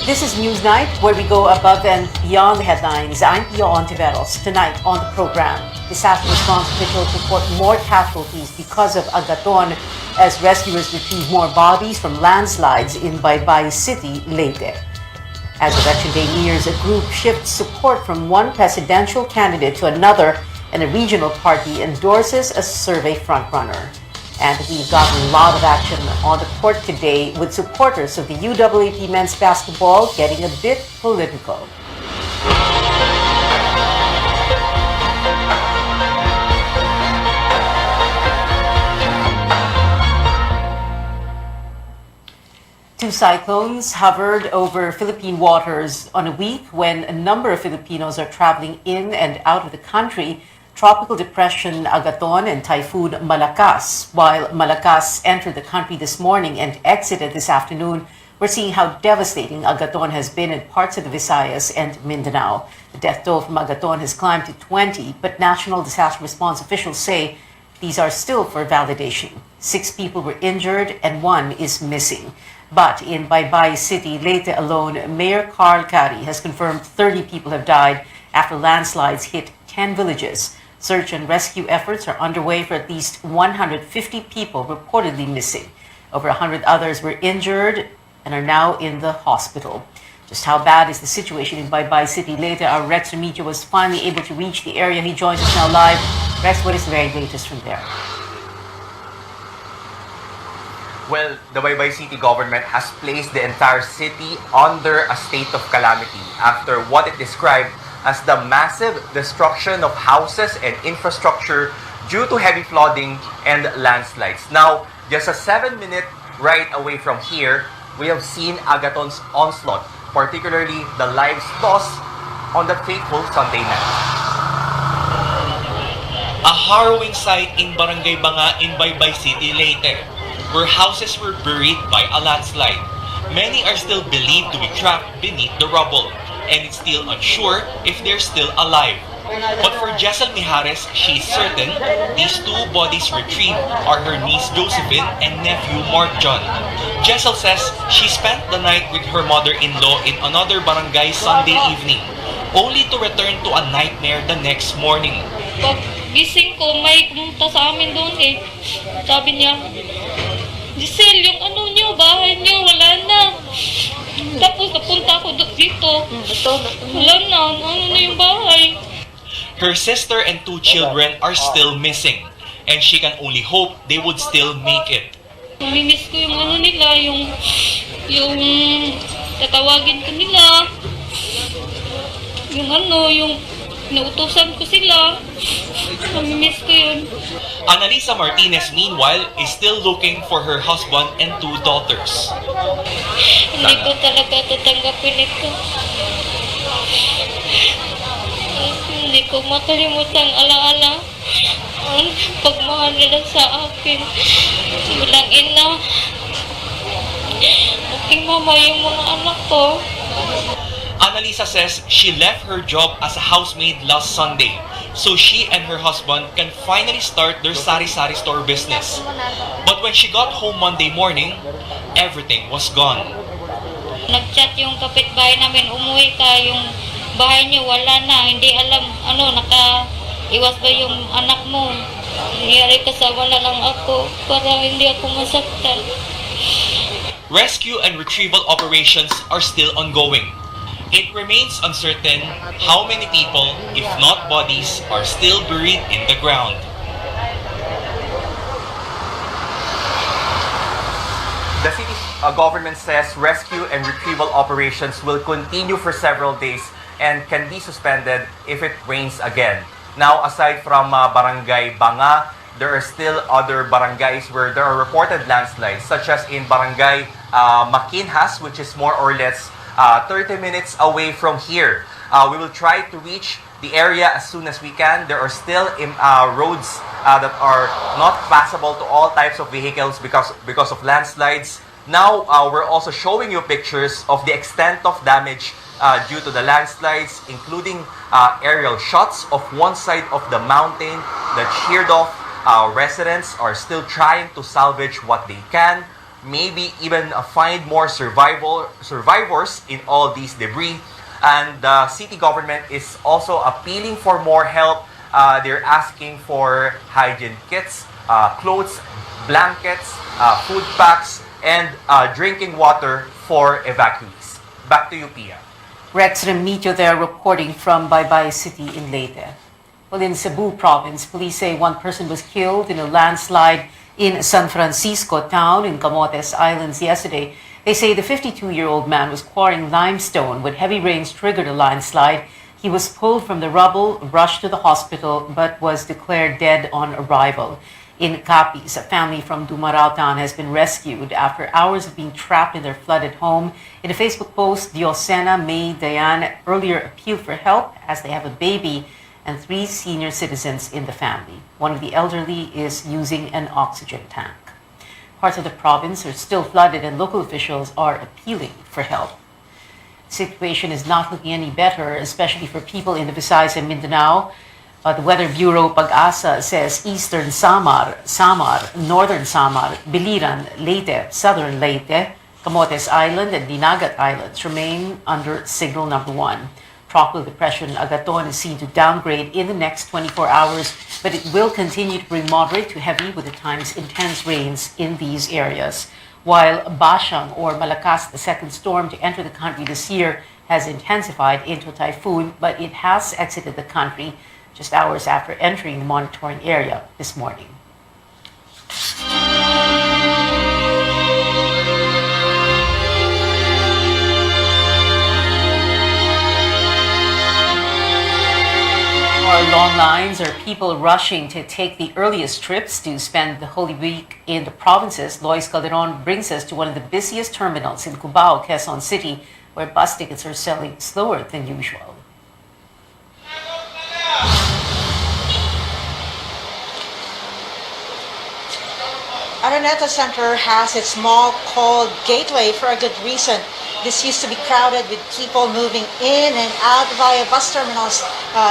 This is Newsnight, where we go above and beyond the headlines. I'm Pio Ontiveros. Tonight on the program, disaster response officials report more casualties because of Agaton as rescuers retrieve more bodies from landslides in Baybay City, Leyte. As Election Day nears, a group shifts support from one presidential candidate to another, and a regional party endorses a survey frontrunner. And we've got a lot of action on the court today, with supporters of the UAAP men's basketball getting a bit political. Two cyclones hovered over Philippine waters on a week when a number of Filipinos are traveling in and out of the country. Tropical Depression Agaton and Typhoon Malakas. While Malakas entered the country this morning and exited this afternoon, we're seeing how devastating Agaton has been in parts of the Visayas and Mindanao. The death toll from Agaton has climbed to 20, but National Disaster Response officials say these are still for validation. 6 people were injured and 1 is missing. But in Baybay City, Leyte alone, Mayor Carl Cari has confirmed 30 people have died after landslides hit 10 villages. Search and rescue efforts are underway for at least 150 people reportedly missing. Over 100 others were injured and are now in the hospital. Just how bad is the situation in Baybay City? Later, our Rex Remigio was finally able to reach the area. He joins us now live. Rex, what is the very latest from there? Well, the Baybay City government has placed the entire city under a state of calamity after what it described as the massive destruction of houses and infrastructure due to heavy flooding and landslides. Now, just a 7-minute ride away from here, we have seen Agaton's onslaught, particularly the lives lost on the fateful Sunday night. A harrowing sight in Barangay Banga in Baybay City, Leyte, where houses were buried by a landslide. Many are still believed to be trapped beneath the rubble, and it's still unsure if they're still alive. But for Jessel Mijares, she's certain these 2 bodies retrieved are her niece Josephine and nephew Mark John. Jessel says she spent the night with her mother-in-law in another barangay Sunday evening, only to return to a nightmare the next morning. Pag gising ko, may pumunta sa amin doon eh. Sabi niya, Giselle, yung ano niyo, bahay niyo, wala na. Tapos napunta ako dito. Wala na, ano na yung bahay. Her sister and 2 children are still missing, and she can only hope they would still make it. Namimiss ko yung ano nila, yung tatawagin ko nila. Yung nautusan ko sila. Namimiss ko yun. Annalisa Martinez, meanwhile, is still looking for her husband and 2 daughters. Hindi ko talaga tatanggapin ito. Hindi ko makalimutan alaala ang pagmahal nila sa akin. Bilang ina, aking mama yung mga anak ko. Annalisa says she left her job as a housemaid last Sunday, so she and her husband can finally start their sari-sari store business. But when she got home Monday morning, everything was gone. Nag-chat yung kapitbahay namin, umuwi ka, yung bahay niyo wala na, hindi alam, iwas ba yung anak mo? Nangyari ka sa wala lang ako, para hindi ako masaktan. Rescue and retrieval operations are still ongoing. It remains uncertain how many people, if not bodies, are still buried in the ground. The city government says rescue and retrieval operations will continue for several days and can be suspended if it rains again. Now, aside from Barangay Banga, there are still other barangays where there are reported landslides, such as in Barangay Makinhas, which is more or less 30 minutes away from here. We will try to reach the area as soon as we can. There are still roads that are not passable to all types of vehicles because of landslides. Now, we're also showing you pictures of the extent of damage due to the landslides, including aerial shots of one side of the mountain that sheared off. Residents are still trying to salvage what they can. maybe even find more survivors in all these debris. And the city government is also appealing for more help. They're asking for hygiene kits, clothes, blankets, food packs, and drinking water for evacuees. Back to you, Pia. Rex Remito there reporting from Baybay City in Leyte. Well, in Cebu province, police say one person was killed in a landslide in San Francisco town in Camotes Islands yesterday. They say the 52-year-old man was quarrying limestone when heavy rains triggered a landslide. He was pulled from the rubble, rushed to the hospital, but was declared dead on arrival. In Capiz, a family from Dumarao town has been rescued after hours of being trapped in their flooded home. In a Facebook post, Diosena May Dayan earlier appealed for help as they have a baby and 3 senior citizens in the family. One of the elderly is using an oxygen tank. Parts of the province are still flooded and local officials are appealing for help. The situation is not looking any better, especially for people in the Visayas and Mindanao. The Weather Bureau Pag-asa says eastern Samar, northern Samar, Biliran, Leyte, southern Leyte, Camotes Island, and Dinagat Islands remain under signal number 1. Tropical depression Agaton is seen to downgrade in the next 24 hours, but it will continue to bring moderate to heavy with at times intense rains in these areas. While Bashang or Malakas, the second storm to enter the country this year, has intensified into a typhoon, but it has exited the country just hours after entering the monitoring area this morning. More long lines are people rushing to take the earliest trips to spend the Holy Week in the provinces. Lois Calderon brings us to one of the busiest terminals in Cubao, Quezon City, where bus tickets are selling slower than usual. Araneta Center has its mall called Gateway for a good reason. This used to be crowded with people moving in and out via bus terminals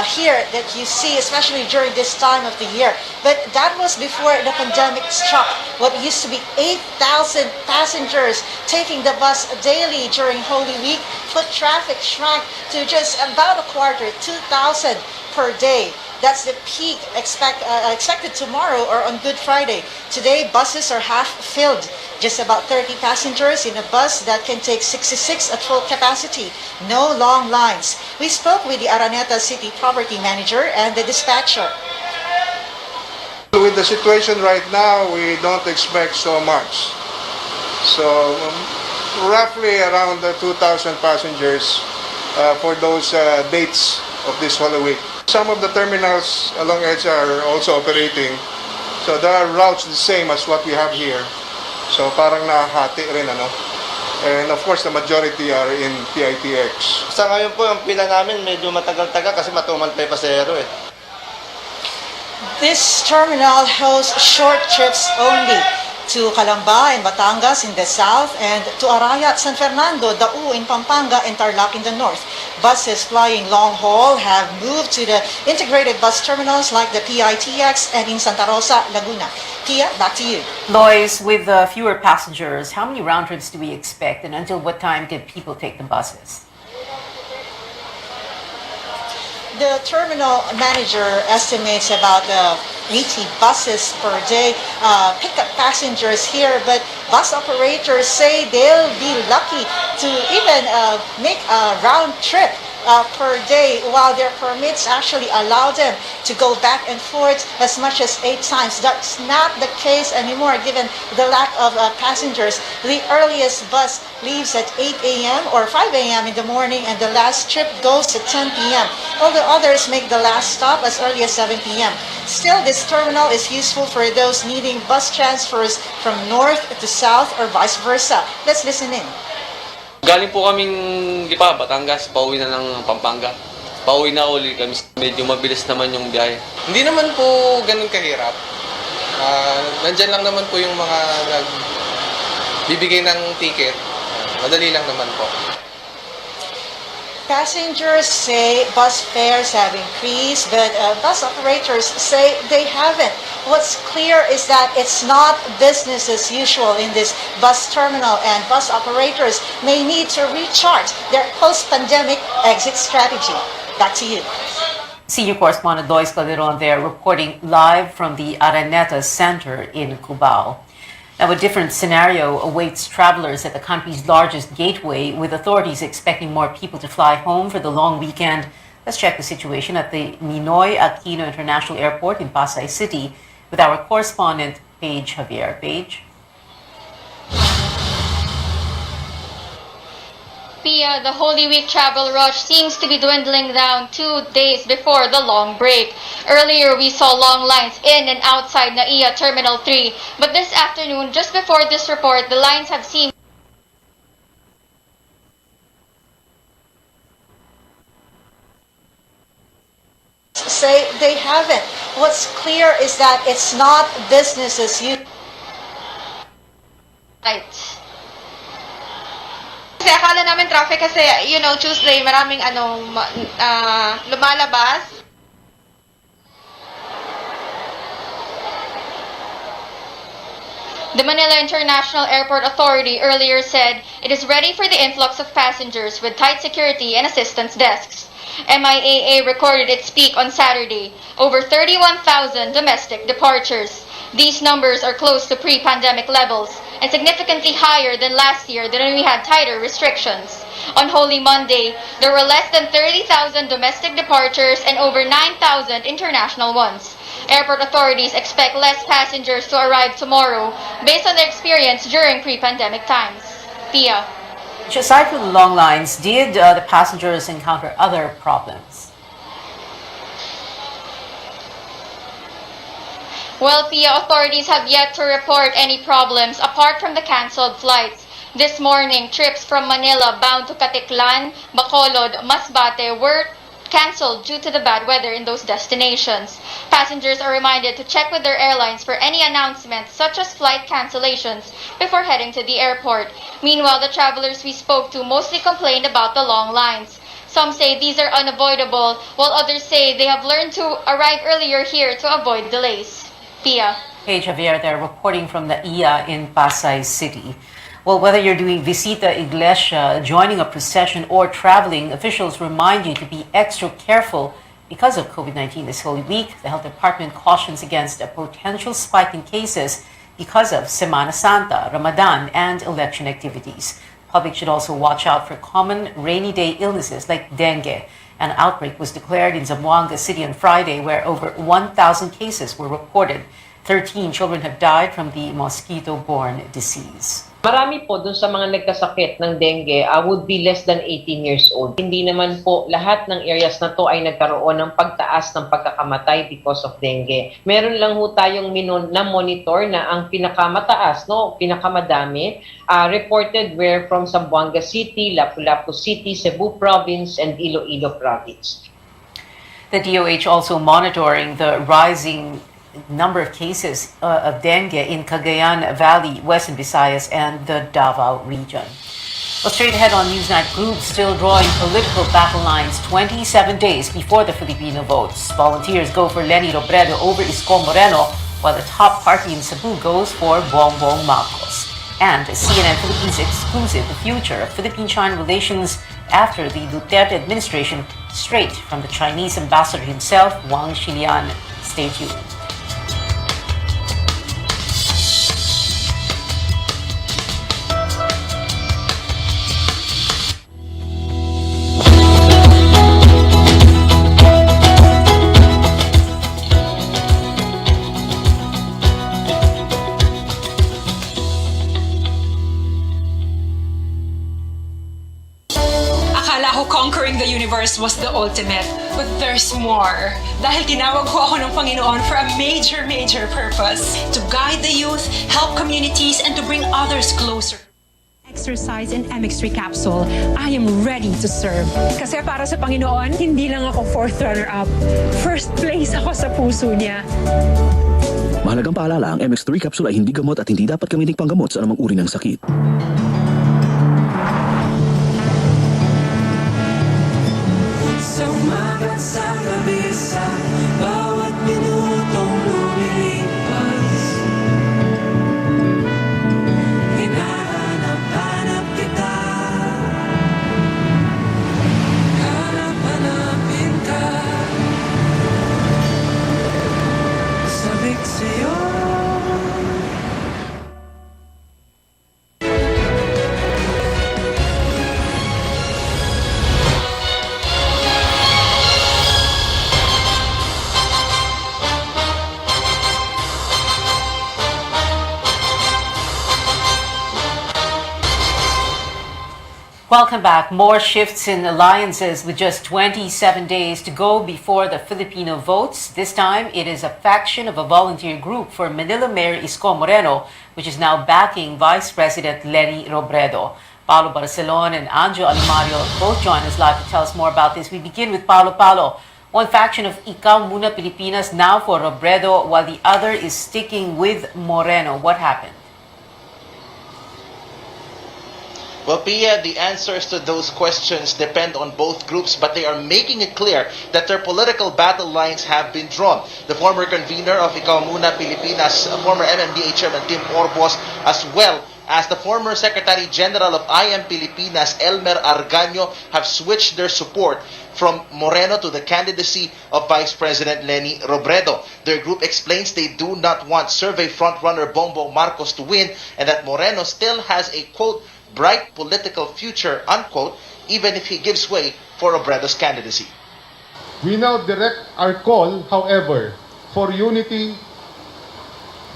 here that you see, especially during this time of the year. But that was before the pandemic struck. What used to be 8,000 passengers taking the bus daily during Holy Week, foot traffic shrank to just about a quarter, 2,000 per day. That's the peak expected tomorrow or on Good Friday. Today, buses are half filled. Just about 30 passengers in a bus that can take 66 at full capacity. No long lines. We spoke with the Araneta City Property Manager and the dispatcher. With the situation right now, we don't expect so much. So roughly around 2,000 passengers for those dates of this Holy Week. Some of the terminals along edge are also operating. So there are routes the same as what we have here. So parang nahati rin, ano? And of course, the majority are in PITX. Sa ngayon po, ang pila namin medyo matagal-tagal kasi matumal pa yung pasahero eh. This terminal hosts short trips only to Calamba and Batangas in the south and to Araya at San Fernando, Dau in Pampanga and Tarlac in the north. Buses flying long haul have moved to the integrated bus terminals like the PITX and in Santa Rosa, Laguna. Pia, back to you. Lois, with fewer passengers, how many round trips do we expect and until what time can people take the buses? The terminal manager estimates about 80 buses per day pick up passengers here, but bus operators say they'll be lucky to even make a round trip per day, while their permits actually allow them to go back and forth as much as 8 times. That's not the case anymore given the lack of passengers. The earliest bus leaves at 8 a.m. or 5 a.m. in the morning and the last trip goes at 10 p.m. All the others make the last stop as early as 7 p.m. Still, this terminal is useful for those needing bus transfers from north to south or vice versa. Let's listen in. Galing po kaming Lipa, Batangas, pauwi na ng Pampanga. Pauwi na uli kami. Medyo mabilis naman yung biyahe. Hindi naman po ganun kahirap. Nandyan lang naman po yung mga nagbibigay ng ticket. Madali lang naman po. Passengers say bus fares have increased, but bus operators say they haven't. What's clear is that it's not business as usual in this bus terminal, and bus operators may need to recharge their post-pandemic exit strategy. Back to you. Senior correspondent Lois Calderon there reporting live from the Araneta Center in Cubao. Now, a different scenario awaits travelers at the country's largest gateway, with authorities expecting more people to fly home for the long weekend. Let's check the situation at the Ninoy Aquino International Airport in Pasay City with our correspondent, Paige Javier. Paige? Pia, the Holy Week travel rush seems to be dwindling down 2 days before the long break. Earlier, we saw long lines in and outside NAIA Terminal 3, but this afternoon, just before this report, the lines have seemed say they haven't. What's clear is that it's not business as usual. right. Kasi akala namin traffic kasi, Tuesday, maraming lumalabas. The Manila International Airport Authority earlier said it is ready for the influx of passengers with tight security and assistance desks. MIAA recorded its peak on Saturday, over 31,000 domestic departures. These numbers are close to pre-pandemic levels and significantly higher than last year when we had tighter restrictions. On Holy Monday, there were less than 30,000 domestic departures and over 9,000 international ones. Airport authorities expect less passengers to arrive tomorrow based on their experience during pre-pandemic times. Pia. Aside from the long lines, did the passengers encounter other problems? Well, Pia, authorities have yet to report any problems apart from the canceled flights. This morning, trips from Manila bound to Caticlan, Bacolod, Masbate were canceled due to the bad weather in those destinations. Passengers are reminded to check with their airlines for any announcements such as flight cancellations before heading to the airport. Meanwhile, the travelers we spoke to mostly complained about the long lines. Some say these are unavoidable, while others say they have learned to arrive earlier here to avoid delays. Pia. Paige Javier there reporting from the IA in Pasay City. Well, whether you're doing Visita Iglesia, joining a procession, or traveling, officials remind you to be extra careful because of COVID-19 this Holy Week. The Health Department cautions against a potential spike in cases because of Semana Santa, Ramadan, and election activities. Public should also watch out for common rainy day illnesses like dengue. An outbreak was declared in Zamboanga City on Friday, where over 1,000 cases were reported. 13 children have died from the mosquito-borne disease. Marami po dun sa mga nagkasakit ng dengue would be less than 18 years old. Hindi naman po lahat ng areas na to ay nagkaroon ng pagtaas ng pagkakamatay because of dengue. Meron lang ho tayong na-monitor na ang pinakamataas, pinakamadami, reported were from Zamboanga City, Lapu-Lapu City, Cebu Province, and Iloilo Province. The DOH also monitoring the rising number of cases of dengue in Cagayan Valley, Western Visayas, and the Davao region. Well, straight ahead on Newsnight, groups still drawing political battle lines 27 days before the Filipino votes. Volunteers go for Leni Robredo over Isko Moreno, while the top party in Cebu goes for Bongbong Marcos. And CNN Philippines exclusive, the future of Philippine-China relations after the Duterte administration, straight from the Chinese ambassador himself, Wang Xilian. Stay tuned. Conquering the universe was the ultimate, but there's more. Dahil tinawag ko ako ng Panginoon for a major purpose. To guide the youth, help communities, and to bring others closer. Exercise in MX3 capsule, I am ready to serve. Kasi para sa Panginoon, hindi lang ako fourth runner-up. First place ako sa puso niya. Mahalagang paalala, ang MX3 capsule ay hindi gamot at hindi dapat gamitin panggamot sa anumang uri ng sakit. Welcome back. More shifts in alliances with just 27 days to go before the Filipino votes. This time, it is a faction of a volunteer group for Manila Mayor Isko Moreno, which is now backing Vice President Leni Robredo. Paolo Barcelon and Anjo Alimario both join us live to tell us more about this. We begin with Paolo. Paolo, one faction of Ikaw Muna Pilipinas now for Robredo, while the other is sticking with Moreno. What happened? Well, Pia, the answers to those questions depend on both groups, but they are making it clear that their political battle lines have been drawn. The former convener of Ikaw Muna Pilipinas, former MMDA Chairman Tim Orbos, as well as the former Secretary General of IM Pilipinas, Elmer Argaño, have switched their support from Moreno to the candidacy of Vice President Leni Robredo. Their group explains they do not want survey frontrunner Bongbong Marcos to win and that Moreno still has a, quote, bright political future, unquote, even if he gives way for Robredo's candidacy. We now direct our call, however, for unity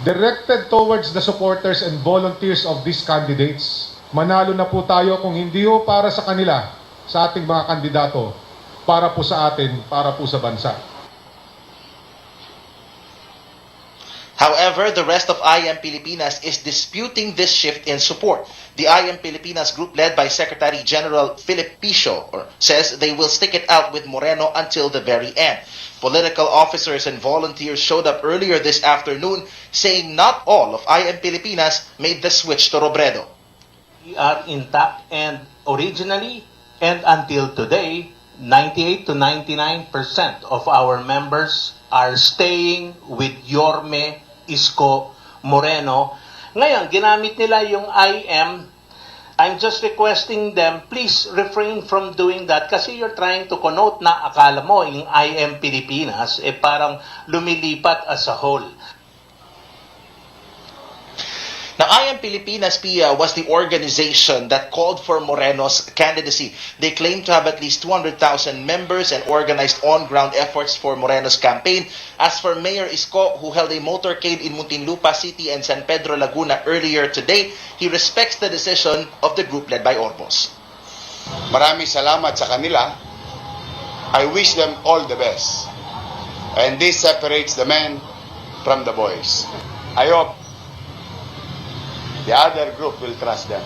directed towards the supporters and volunteers of these candidates. Manalo na po tayo kung hindi ho para sa kanila, sa ating mga kandidato, para po sa atin, para po sa bansa. However, the rest of IM Pilipinas is disputing this shift in support. The IM Pilipinas group led by Secretary General Philip Piso says they will stick it out with Moreno until the very end. Political officers and volunteers showed up earlier this afternoon saying not all of IM Pilipinas made the switch to Robredo. We are intact and originally and until today, 98 to 99% of our members are staying with Yorme Isko Moreno. Ngayon, ginamit nila yung IM. I'm just requesting them, please refrain from doing that kasi you're trying to connote na akala mo yung IM Pilipinas parang lumilipat as a whole. Now, IM Pilipinas, Pia, was the organization that called for Moreno's candidacy. They claim to have at least 200,000 members and organized on-ground efforts for Moreno's campaign. As for Mayor Isko, who held a motorcade in Muntinlupa City and San Pedro Laguna earlier today, he respects the decision of the group led by Orbos. Maraming salamat sa kanila. I wish them all the best. And this separates the men from the boys. I hope the other group will trust them.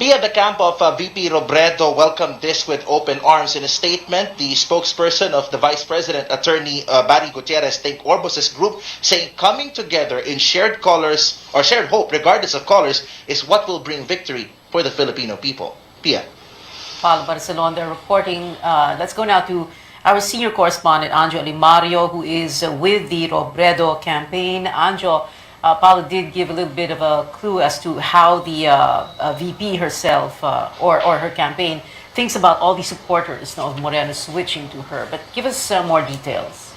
Pia, the camp of VP Robredo welcomed this with open arms. In a statement, the spokesperson of the Vice President, Attorney Barry Gutierrez, thanked Orbos' group, saying coming together in shared colors or shared hope, regardless of colors, is what will bring victory for the Filipino people. Pia. Paolo Barcelon, they're reporting. Let's go now to our senior correspondent, Anjo Alimario, who is with the Robredo campaign. Anjo, Paolo did give a little bit of a clue as to how the VP herself or her campaign thinks about all the supporters of Moreno switching to her. But give us more details.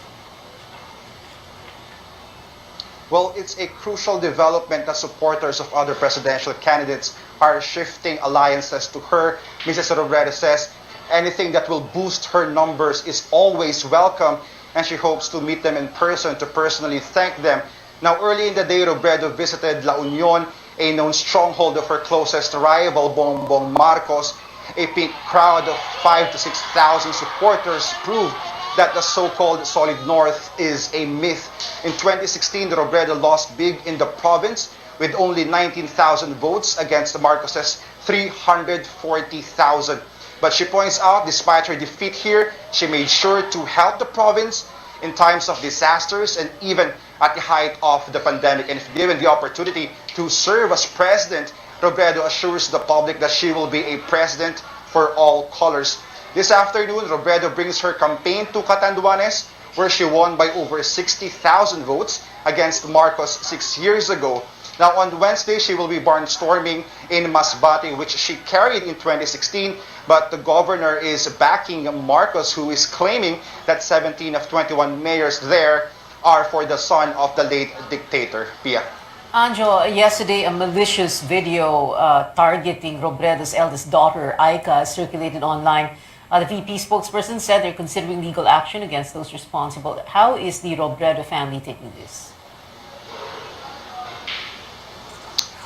Well, it's a crucial development that supporters of other presidential candidates are shifting alliances to her. Mrs. Robredo says anything that will boost her numbers is always welcome, and she hopes to meet them in person to personally thank them. Now, early in the day, Robredo visited La Union, a known stronghold of her closest rival, Bongbong Marcos. A pink crowd of 5,000 to 6,000 supporters proved that the so-called Solid North is a myth. In 2016, Robredo lost big in the province with only 19,000 votes against Marcos's 340,000. But she points out, despite her defeat here, she made sure to help the province in times of disasters and even at the height of the pandemic. And if given the opportunity to serve as president, Robredo assures the public that she will be a president for all colors. This afternoon, Robredo brings her campaign to Catanduanes, where she won by over 60,000 votes against Marcos 6 years ago. Now, on Wednesday, she will be barnstorming in Masbate, which she carried in 2016. But the governor is backing Marcos, who is claiming that 17 of 21 mayors there are for the son of the late dictator. Pia. Anjo, yesterday a malicious video targeting Robredo's eldest daughter, Aika, circulated online. The VP spokesperson said they're considering legal action against those responsible. How is the Robredo family taking this?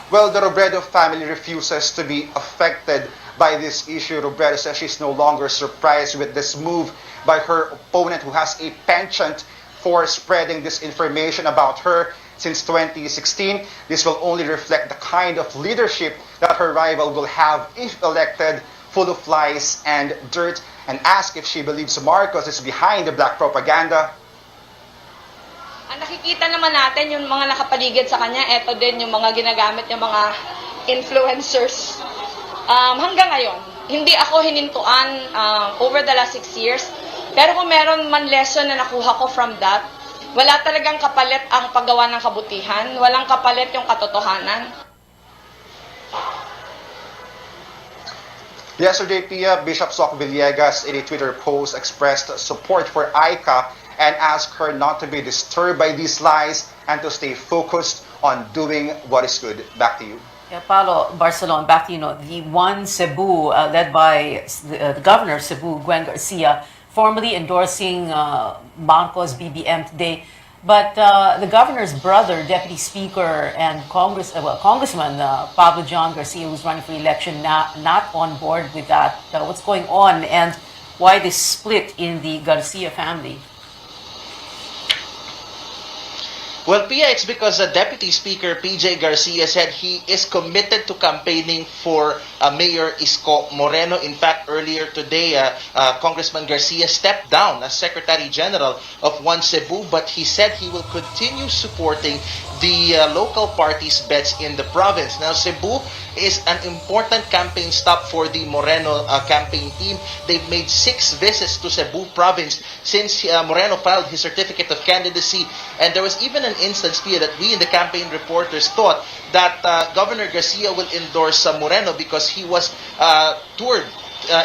Well, the Robredo family refuses to be affected by this issue. Robredo says she's no longer surprised with this move by her opponent, who has a penchant for spreading disinformation about her since 2016. This will only reflect the kind of leadership that her rival will have if elected, full of lies and dirt. And asked if she believes Marcos is behind the black propaganda. Ang nakikita naman natin, yung mga nakapaligid sa kanya, eto din yung mga ginagamit yung mga influencers. Hanggang ngayon, hindi ako hinintuan over the last 6 years. Pero kung meron man lesson na nakuha ko from that, wala talagang kapalit ang paggawa ng kabutihan. Walang kapalit yung katotohanan. Yesterday, Pia, Bishop Soc Villegas in a Twitter post expressed support for Aika and asked her not to be disturbed by these lies and to stay focused on doing what is good. Back to you. Yeah, Paolo, Barcelona, back to you. The One Cebu, led by the governor of Cebu, Gwen Garcia, formally endorsing Marcos BBM today. But the governor's brother, Deputy Speaker and Congressman Pablo John Garcia, who's running for election, not on board with that. What's going on and why this split in the Garcia family? Well, Pia, it's because Deputy Speaker PJ Garcia said he is committed to campaigning for Mayor Isko Moreno. In fact, earlier today, Congressman Garcia stepped down as Secretary General of One Cebu, but he said he will continue supporting the local parties' bets in the province. Now, Cebu is an important campaign stop for the Moreno campaign team. They've made 6 visits to Cebu province since Moreno filed his certificate of candidacy, and there was even an instance, Pia, that we in the campaign reporters thought that Governor Garcia will endorse Moreno because he was toured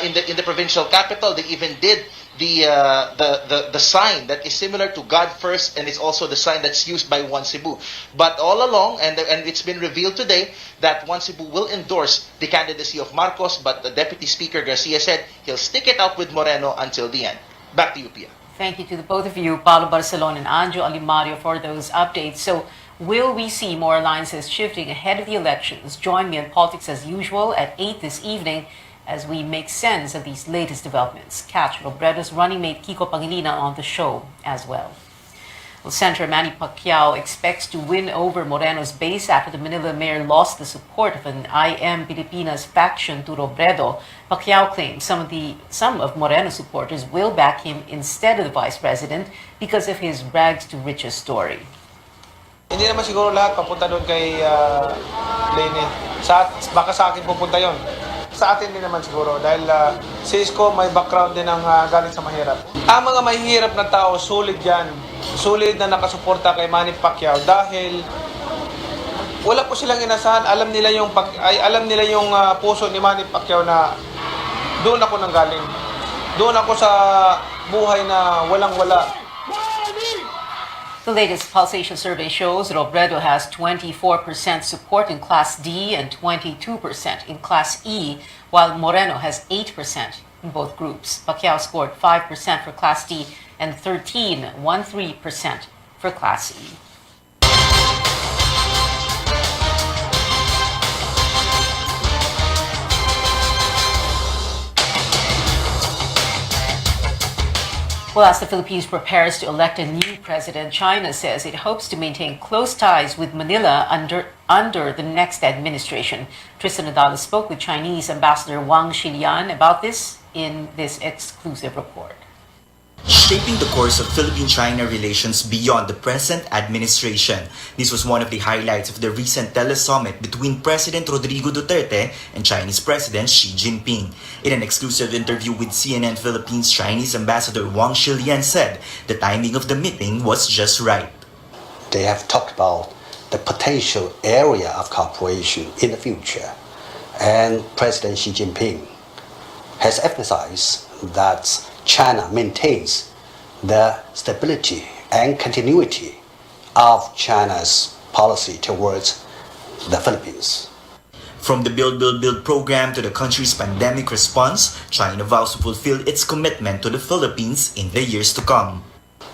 in the provincial capital. They even did the sign that is similar to God First, and it's also the sign that's used by One Cebu. But all along, and it's been revealed today that One Cebu will endorse the candidacy of Marcos, but the Deputy Speaker Garcia said he'll stick it out with Moreno until the end. Back to you, Pia. Thank you to the both of you, Paolo Barcelona and Anjo Alimario, for those updates. So, will we see more alliances shifting ahead of the elections? Join me in politics as usual at 8 this evening as we make sense of these latest developments. Catch Robredo's running mate Kiko Pangilinan on the show as well. Well, Senator Manny Pacquiao expects to win over Moreno's base after the Manila mayor lost the support of an IM Pilipinas faction to Robredo. Pacquiao claims some of Moreno's supporters will back him instead of the vice president because of his rags to riches story. Hindi naman siguro lahat papunta doon kay Lene. Baka sa akin pupunta yon. Sa atin din naman siguro dahil si Isko may background din ng galing sa mahirap. Ang mga mahihirap na tao, sulit yan. Sulit na nakasuporta kay Manny Pacquiao dahil wala po silang inasahan. Alam nila yung puso ni Manny Pacquiao na doon ako nanggaling. Doon ako sa buhay na walang-wala. The latest pulsation survey shows Robredo has 24% support in Class D and 22% in Class E, while Moreno has 8% in both groups. Pacquiao scored 5% for Class D and 13% for Class E. Well, as the Philippines prepares to elect a new president, China says it hopes to maintain close ties with Manila under the next administration. Tristan Nadal spoke with Chinese Ambassador Wang Xilian about this in this exclusive report. Shaping the course of Philippine-China relations beyond the present administration. This was one of the highlights of the recent telesummit between President Rodrigo Duterte and Chinese President Xi Jinping. In an exclusive interview with CNN Philippines, Chinese Ambassador Wang Xilian said the timing of the meeting was just right. They have talked about the potential area of cooperation in the future, and President Xi Jinping has emphasized that China maintains the stability and continuity of China's policy towards the Philippines. From the Build, Build, Build program to the country's pandemic response, China vows to fulfill its commitment to the Philippines in the years to come.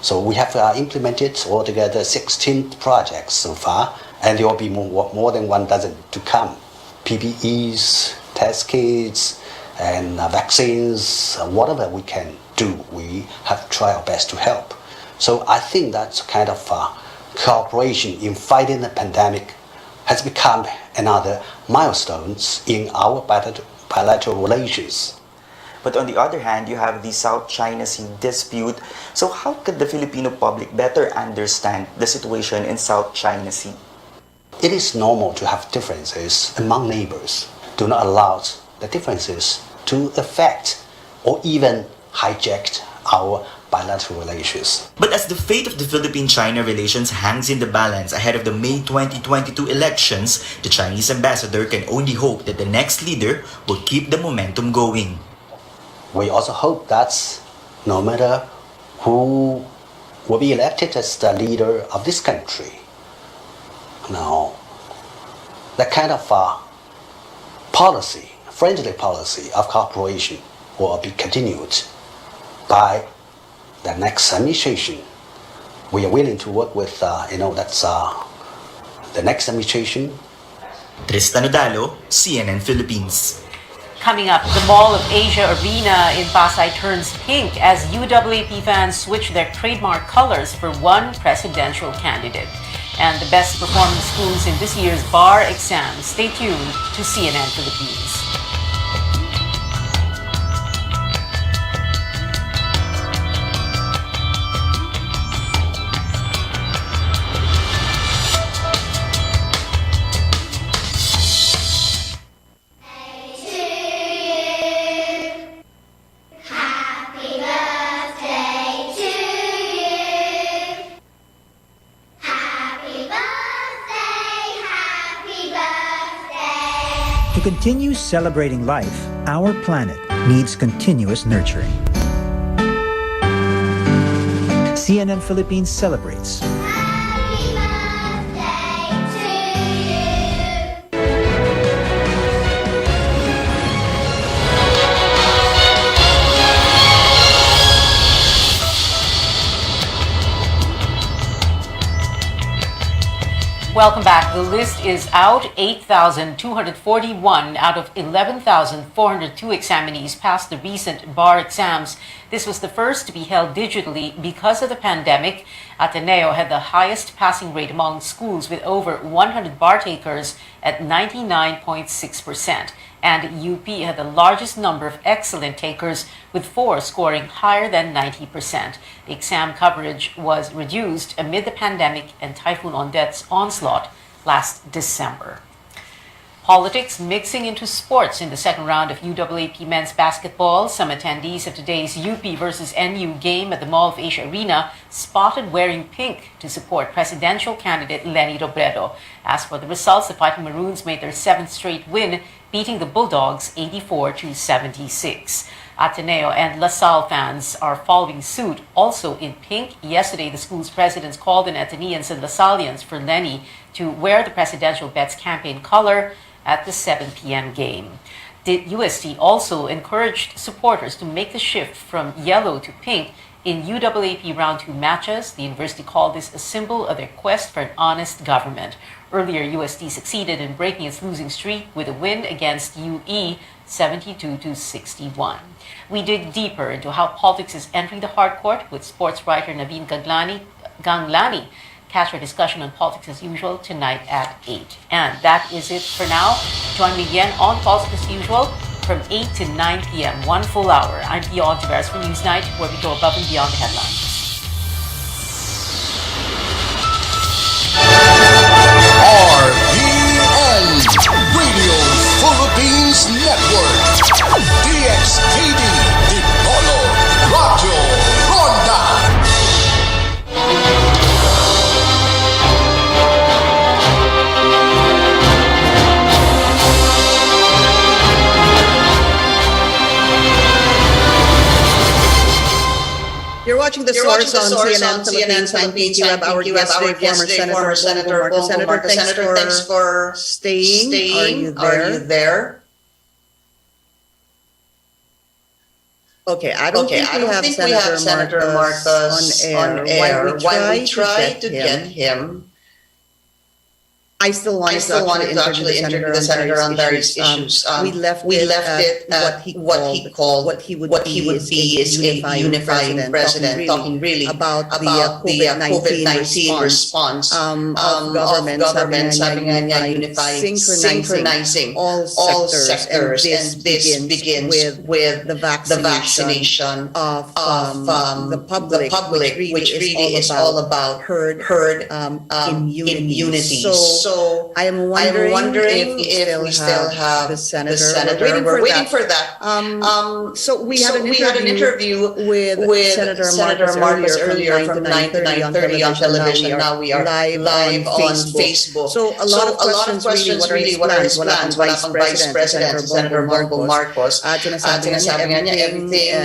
So we have implemented altogether 16 projects so far, and there will be more than 1 dozen to come. PPEs, test kits, and vaccines, whatever we can do, we have tried our best to help. So I think that's kind of cooperation in fighting the pandemic has become another milestone in our bilateral relations. But on the other hand, you have the South China Sea dispute. So how could the Filipino public better understand the situation in South China Sea? It is normal to have differences among neighbors. Do not allow the differences to affect or even hijack our bilateral relations. But as the fate of the Philippine-China relations hangs in the balance ahead of the May 2022 elections, the Chinese ambassador can only hope that the next leader will keep the momentum going. We also hope that no matter who will be elected as the leader of this country, now, that kind of policy, friendly policy of cooperation will be continued by the next administration. We are willing to work with, that's the next administration. Tristan Odalo, CNN Philippines. Coming up, the Mall of Asia Arena in Pasay turns pink as UAAP fans switch their trademark colors for one presidential candidate. And the best performing schools in this year's bar exam. Stay tuned to CNN Philippines. To continue celebrating life, our planet needs continuous nurturing. CNN Philippines celebrates. Welcome back. The list is out. 8,241 out of 11,402 examinees passed the recent bar exams. This was the first to be held digitally because of the pandemic. Ateneo had the highest passing rate among schools with over 100 bar takers at 99.6%. And UP had the largest number of excellent takers with 4 scoring higher than 90%. The exam coverage was reduced amid the pandemic and Typhoon Odette's onslaught last December. Politics mixing into sports in the second round of UAAP men's basketball. Some attendees of today's UP versus NU game at the Mall of Asia Arena spotted wearing pink to support presidential candidate Leni Robredo. As for the results, the Fighting Maroons made their 7th straight win, beating the Bulldogs 84-76. Ateneo and LaSalle fans are following suit, also in pink. Yesterday, the school's presidents called on Ateneans and LaSallians for Leni to wear the presidential Bets campaign color at the 7 p.m. game. The UST also encouraged supporters to make the shift from yellow to pink in UAAP Round 2 matches. The university called this a symbol of their quest for an honest government. Earlier, UST succeeded in breaking its losing streak with a win against UE 72-61. We dig deeper into how politics is entering the hard court with sports writer Naveen Ganglani. Catch our discussion on politics as usual tonight at 8. And that is it for now. Join me again on Politics as usual from 8 to 9 p.m., 1 full hour. I'm Pia Ontiveros for Newsnight, where we go above and beyond the headlines. RPN Radio Philippines Network. DXTV Dipolo Radio Ronda. You're watching The Source on CNN Philippines. I'm Pinky Webb, our guest today, former Senator Bongo Marcos. Senator, thanks for staying. Are you there? Okay, I don't think we have Senator Marcos on air. Why we try to get him? I still wanted to actually interview the senator on various issues. We left it at what he would be is a unifying president, talking really about the COVID-19 response of government, sabi nga niya, unifying, synchronizing all sectors, and this begins with the vaccination of the public, which really is all about herd immunity. So I am wondering if we still have the senator. We're waiting for that. So we had an interview with Senator Marcos earlier from 9 to 9:30 on television. Now we are live on Facebook. So a lot of questions really, what are his plans? Wala pang Vice President, Senator Bongbong Marcos. Sinasabi nga niya, everything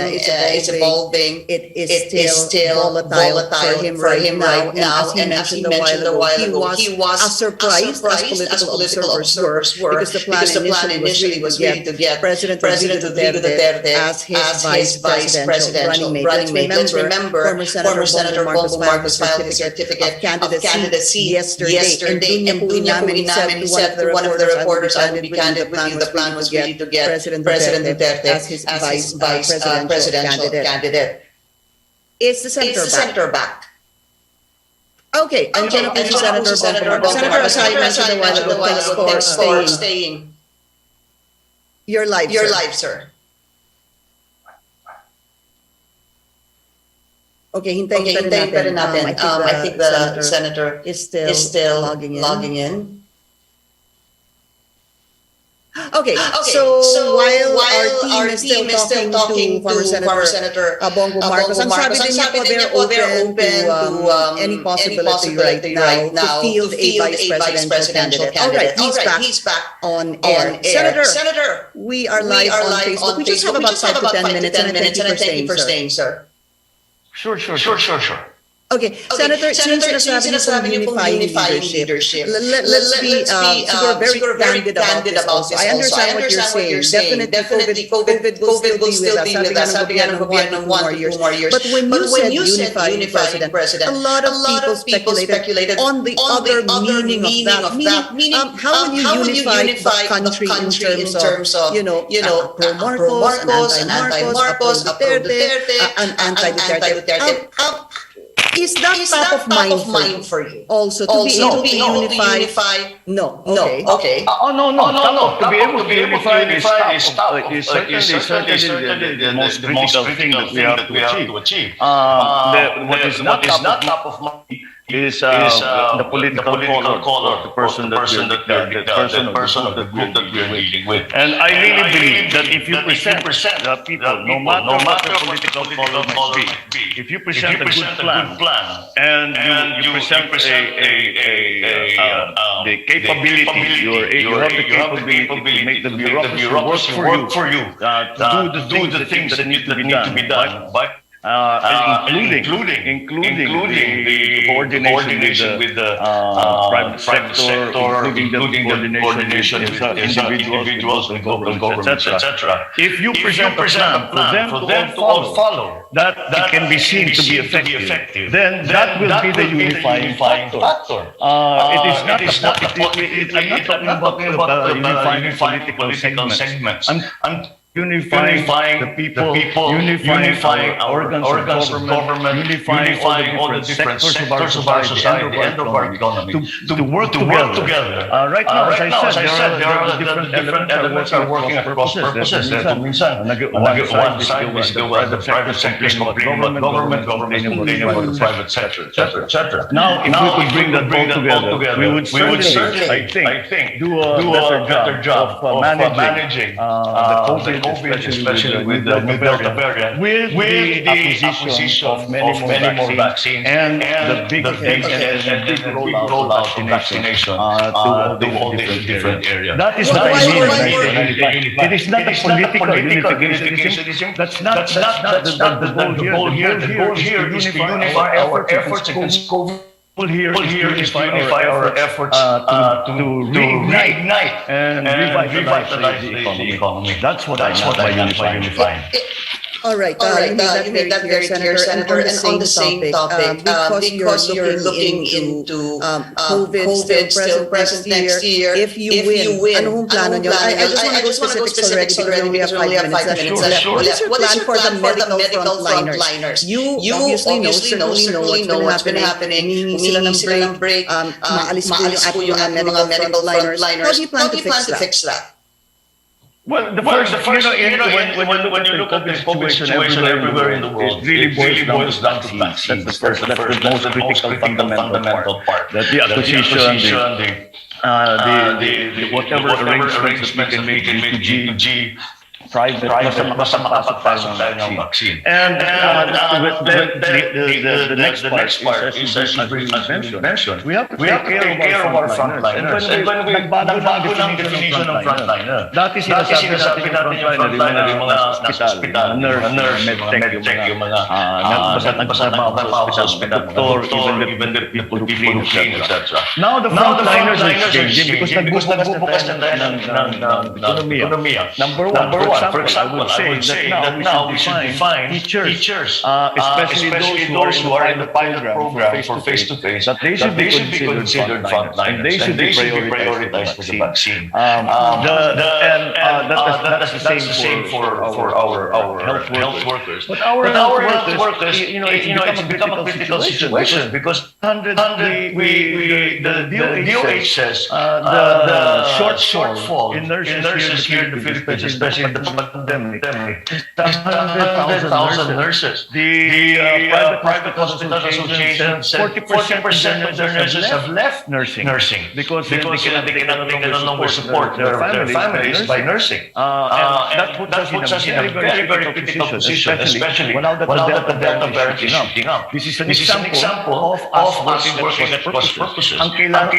is evolving. It is still volatile for him right now. And as he mentioned a while ago, he was surprised as political observers were, because the plan initially was really to get President Rodrigo Duterte as his vice presidential running mate. Let's remember, former Senator Bongbong Marcos filed his certificate of candidacy yesterday, and dun niya po inamin, he said to one of the reporters, I will be candid with you, the plan was really to get President Duterte as his vice presidential candidate. Is the senator back? Okay, I'm going to put Senator Bongbong Marcos. I mentioned a while ago, thanks for staying. You're live, sir. Okay, hintayin pa rin natin. I think the senator is still logging in. Okay, so while our team is still talking to former Senator Bongbong Marcos, ang sabi din niya po, they're open to any possibility right now to field a vice presidential candidate. All right, he's back on air. Senator, we are live on Facebook. We just have about 5 to 10 minutes, and thank you for staying, sir. Sure. Okay, Senator, sinasabi niyo pong unifying leadership. Let's be very candid about this also. I understand what you're saying. Definitely, COVID will still be with us. Sabi nga ng gobyerno, 1 to 2 more years. But when you said unifying president, a lot of people speculated on the other meaning of that. Meaning, how will you unify the country in terms of, pro-Marcos, an anti-Marcos, a pro-Duterte, an anti-Duterte? Is that top of mind for you? Also, to be able to unify? No. Okay. No. To be able to unify is top. It is certainly the most critical thing that we have to achieve. What is not top of mind is the political color of the person that the group that we are dealing with. And I really believe that if you present the people, no matter what the political color might be, if you present a good plan and you present the capability, you have the capability to make the bureaucracy work for you, to do the things that need to be done, including the coordination with the private sector, including the coordination with individuals and government, etc. If you present a plan for them to all follow, that it can be seen to be effective, then that will be the unifying factor. It is not. I'm not talking about unifying political segments. I'm unifying the people, unifying organs of government, unifying all the different sectors of our society and of our economy to work together. Right now, as I said, there are different elements are working across purposes. Minsan, one side is the private sector is complaining about government complaining about the private sector, etc. Now, if we could bring that all together, we would certainly, I think, do a better job of managing the COVID, especially with the Delta variant, with the acquisition of many more vaccines, and the big rollout of vaccination to all the different areas. That is what I mean. It is not a political unification. That's not the goal here. The goal here is to unify our efforts against COVID. Here is to unify our efforts to reignite and revitalize the economy. That's what I mean by unifying. All right. You made that very clear, Senator. And on the same topic, because you're looking into COVID still present next year, if you win, anong plano nyo? I just want to go specifics already because we only have 5 minutes left. What is your plan for the medical frontliners? You obviously know what's been happening. Humingi sila ng break. Maalis po yung ating mga medical frontliners. How do you plan to fix that? Well, the first when you look at the COVID situation everywhere in the world, it really boils down to vaccines. That's the most critical fundamental part. That the acquisition, whatever arrangements we can make to G, private, basta makapasok tayo ng vaccine. And the next part is, as you mentioned, we have to take care of our frontliners. And when we nagbago ng definition ng frontliner, dati sinasabi natin yung frontliner, yung mga nasa hospital, nurse, medtech, yung mga nagbasa sa hospital, doctor, even the people who clean, etc. Now the frontliners are changing because nagbubukas na tayo ng ekonomiya. Number one, for example, I would say that now we should define teachers, especially those who are in the pilot program for face-to-face, that they should be considered frontliners and they should be prioritized for the vaccine. That's the same for our health workers. But our health workers, it's become a critical situation because the DOH says the shortfall in nurses here in the Philippines, especially in the pandemic, 100,000 nurses. The private hospital association said 40% of their nurses have left nursing because they cannot no longer support their families by nursing. And that puts us in a very critical position, especially now that the Delta variant is shooting up. This is an example of us working at cross purposes. Ang kailangan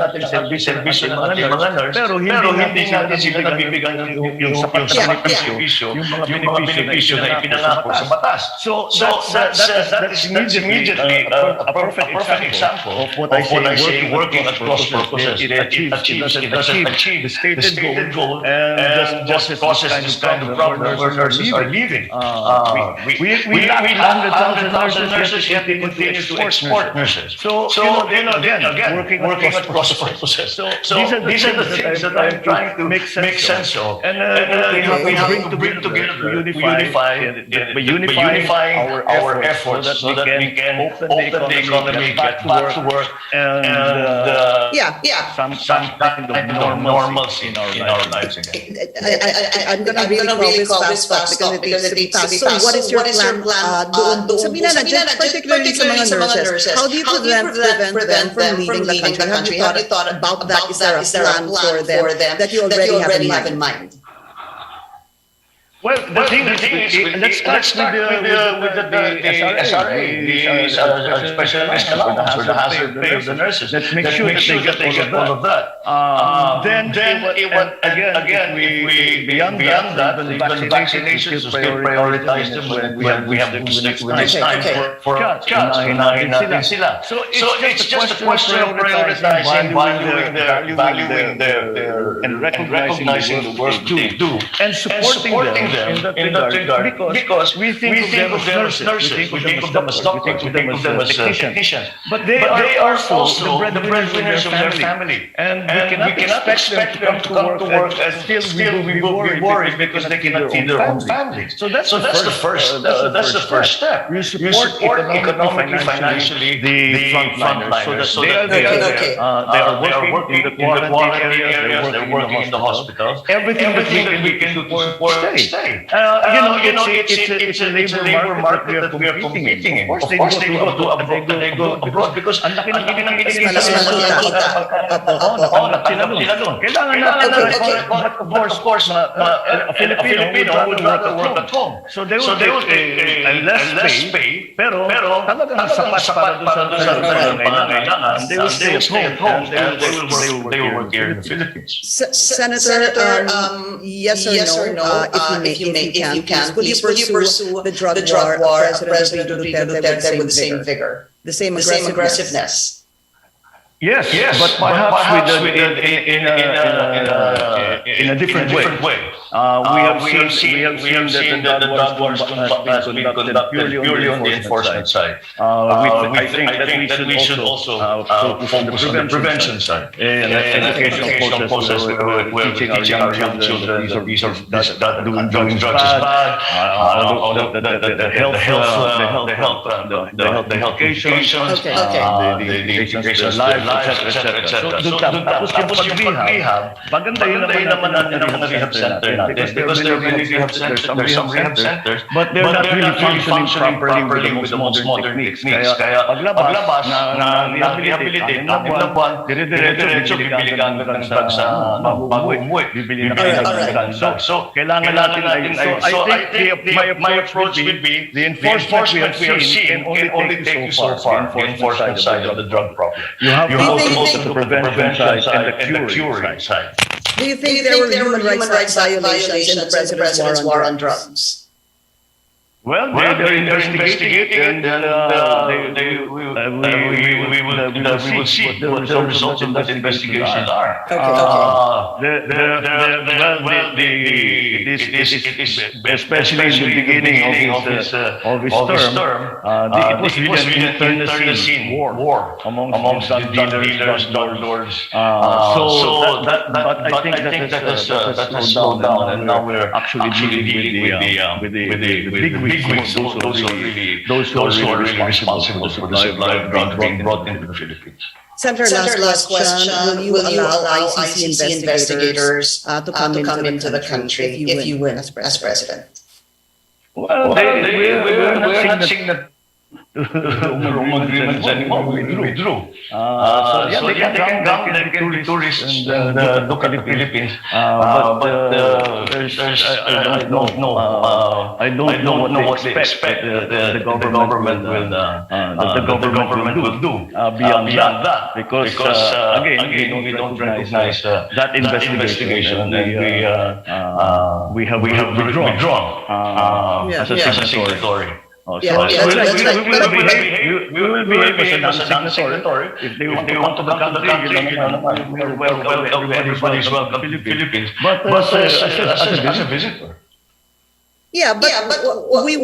natin servisyo ng ating mga nurse, pero hindi natin sila nabibigyan yung sapat na benepisyo, yung mga benepisyo na ipinangako sa batas. So that is immediately a perfect example of what I say working at cross purposes. It doesn't achieve the stated goal and just causes this kind of problem where nurses are leaving. We lack 100,000 nurses, yet we continue to export nurses. So again, working at cross purposes. So these are the things that I'm trying to make sense of. And we have to bring together, by unifying our efforts so that we can open the economy, get back to work, and some kind of normalcy in our lives again. I'm going to really call this fast talk because it needs to be fast. So what is your plan doon? Sabihin na just particularly sa mga nurses, how do you prevent them from leaving the country? Have you thought about that? Is there a plan for them that you already have in mind? Well, the thing is, let's start with the SRA, the specialist allowance or the hazard pay of the nurses. Let's make sure that they get all of that. Then again, we beyond that, even vaccinations to still prioritize them when we have the time for natin sila. So it's just a question of prioritizing, valuing their and recognizing the work they do and supporting them in that regard because we think of them as nurses, we think of them as doctors, we think of them as technicians. But they are also the breadwinners of their family. And we cannot expect them to come to work and still be worried because they cannot feed their own families. So that's the first step. You support economically, financially the frontliners so that they are working in the quarantine areas, they're working in the hospitals. Everything that we can do to support stay. It's a labor market that we are competing in. Of course, they go abroad because ang laki ng kita. Kailangan natin, of course, a Filipino would rather work at home. So they will take less pay, pero talagang sapat para doon sa kailangan. They will stay at home and they will work here in the Philippines. Senator, yes or no, if you can, will you pursue the drug war President Rodrigo Duterte with the same vigor, the same aggressiveness? Yes, but perhaps in a different way. We have seen that the drug war has been conducted purely on the enforcement side. I think that we should also focus on the prevention side. And educational process where teaching our young children that doing drugs is bad. The health education, the integrations life, etc. So tapos yung pag-rehab, maganda yun naman natin ang mga rehab center natin because there are many rehab centers, there's some rehab centers, but they're not really functioning properly with the most modern techniques. Kaya paglabas na rehabilitate, anim na buwan, dire-diretso bibili ka ng drugs sa bago umuwi, bibili ka ng drugs. So kailangan natin so I think my approach would be the enforcement we have seen can only take you so far, the enforcement side of the drug problem. You have also the prevention side and the curing side. Do you think there were human rights violations in the President's war on drugs? Well, they're investigating it, and we will see what the results of that investigation are. Especially in the beginning of his term, it was really an internecine war amongst the dealers, drug lords. But I think that has slowed down, and now we're actually dealing with the big wigs, those who are really responsible for the supply of drugs being brought into the Philippines. Senator, last question. Will you allow ICC investigators to come into the country if you win as president? Well, we're not seeing that agreements anymore. We withdrew. So they can come, they can be tourists and look at the Philippines. But I don't know what they expect the government will do beyond that. Because again, we don't recognize that investigation, and we have withdrawn as a signatory. We will behave as a non-signatory. If they want to come to the country, everybody's welcome to the Philippines. But as a visitor. Yeah, but we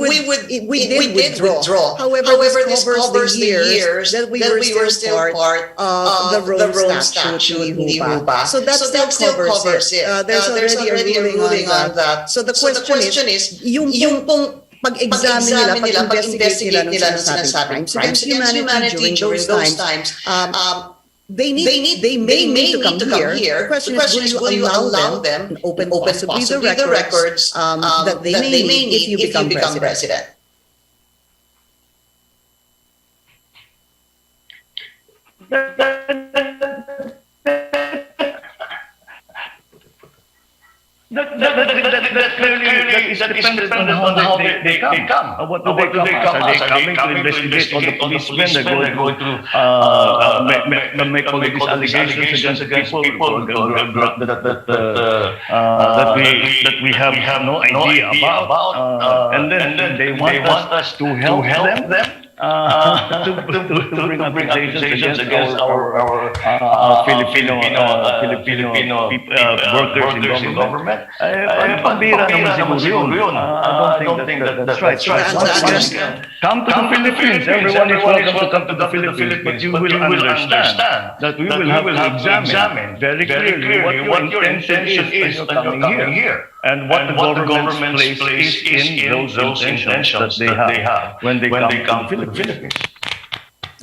did withdraw. However, this covers the years that we were still part of the Rome Statute in the HUPA. So that still covers it. There's already a ruling on that. So the question is, yung pong pag-examine nila, pag-investigate nila ng sinasabing crimes against humanity during those times, they may need to come here. The question is, will you allow them and open possibly the records that they may need if you become president? That clearly is dependent on how they come. What do they come as? Are they coming to investigate all the policemen? They're going to make all these allegations against people that we have no idea about, and then they want us to help them. To bring accusations against our Filipino workers in government. Pambira naman siguro yun. I don't think that's right. Come to the Philippines. Everyone is welcome to come to the Philippines, but you will understand that we will have to examine very clearly what your intention is when you're coming here. And what the government's place is in those intentions that they have when they come to the Philippines.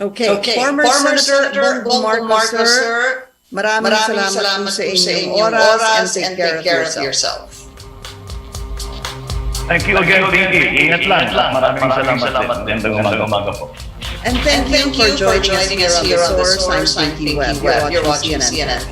Okay. Former Senator Bongbong Marcos, sir, maraming salamat po sa inyong oras and take care of yourself. Thank you again, Pinky. Ingat lang. Maraming salamat din. Magandang umaga po. And thank you for joining us here on The Source. I'm Pinky Webb. You're watching CNN.